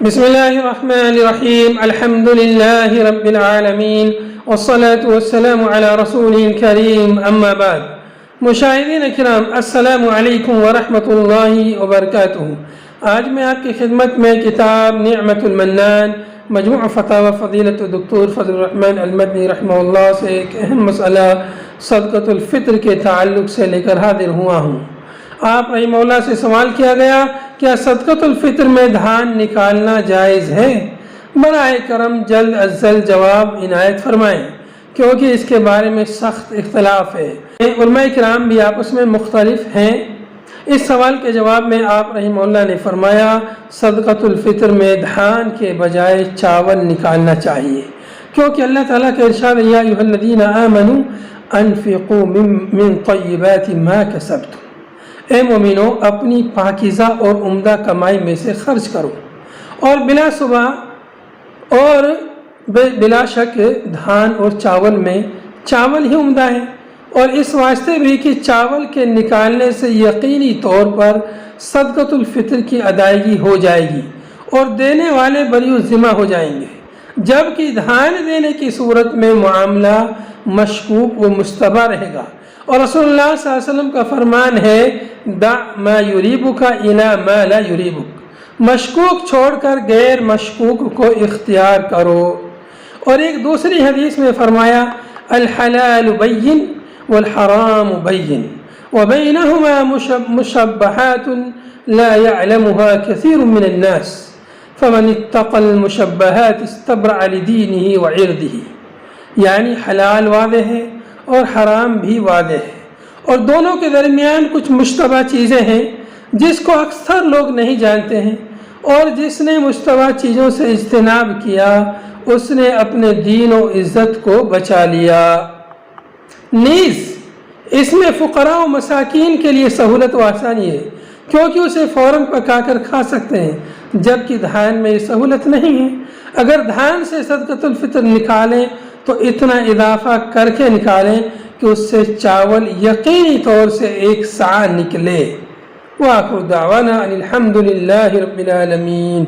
بسم اللہ الرحمن الرحیم الحمد للہ رب العالمین والصلاة والسلام علی رسولہ الکریم اما بعد۔ مشاہدین اکرام، السلام علیکم ورحمۃ اللہ وبرکاتہ۔ آج میں آپ کی خدمت میں کتاب نعمت المنان مجموع فتاوی فضیلت دکتور فضل الرحمن المدنی رحمہ اللہ سے ایک اہم مسئلہ صدقۃ الفطر کے تعلق سے لے کر حاضر ہوا ہوں۔ آپ رحمہ اللہ سے سوال کیا گیا، کیا صدقۃ الفطر میں دھان نکالنا جائز ہے؟ برائے کرم جلد از جلد جواب عنایت فرمائیں، کیونکہ اس کے بارے میں سخت اختلاف ہے۔ علماء کرام بھی آپس میں مختلف ہیں۔ اس سوال کے جواب میں آپ رحمہ اللہ نے فرمایا، صدقۃ الفطر میں دھان کے بجائے چاول نکالنا چاہیے، کیونکہ اللہ تعالیٰ کا ارشاد ہے، یا ایھا الذین آمنوا انفقوا من طیبات ما کسبتم، اے مومنو اپنی پاکیزہ اور عمدہ کمائی میں سے خرچ کرو، اور بلا شک دھان اور چاول میں چاول ہی عمدہ ہے، اور اس واسطے بھی کہ چاول کے نکالنے سے یقینی طور پر صدقۃ الفطر کی ادائیگی ہو جائے گی اور دینے والے بری الذمہ ہو جائیں گے، جبکہ دھان دینے کی صورت میں معاملہ مشکوک و مشتبہ رہے گا۔ اور رسول اللہ صلی اللہ علیہ وسلم کا فرمان ہے، دع ما یریبک الی ما لا یریبک، مشکوک چھوڑ کر غیر مشکوک کو اختیار کرو۔ اور ایک دوسری حدیث میں فرمایا، الحلال بین والحرام بین وبینہما مشبہات لا يعلمها كثير من الناس فمن اتقى المشبہات استبرأ لدینہ وعرضہ، یعنی حلال واضح ہے اور حرام بھی واضح ہے، اور دونوں کے درمیان کچھ مشتبہ چیزیں ہیں جس کو اکثر لوگ نہیں جانتے ہیں، اور جس نے مشتبہ چیزوں سے اجتناب کیا اس نے اپنے دین و عزت کو بچا لیا۔ نیز اس میں فقراء و مساکین کے لیے سہولت و آسانی ہے، کیونکہ اسے فوراً پکا کر کھا سکتے ہیں، جبکہ دھان میں یہ سہولت نہیں ہے۔ اگر دھان سے صدقۃ الفطر نکالیں تو اتنا اضافہ کر کے نکالیں کہ اس سے چاول یقینی طور سے ایک صاع نکلے۔ وآخر دعوانا ان الحمد للہ رب العالمین۔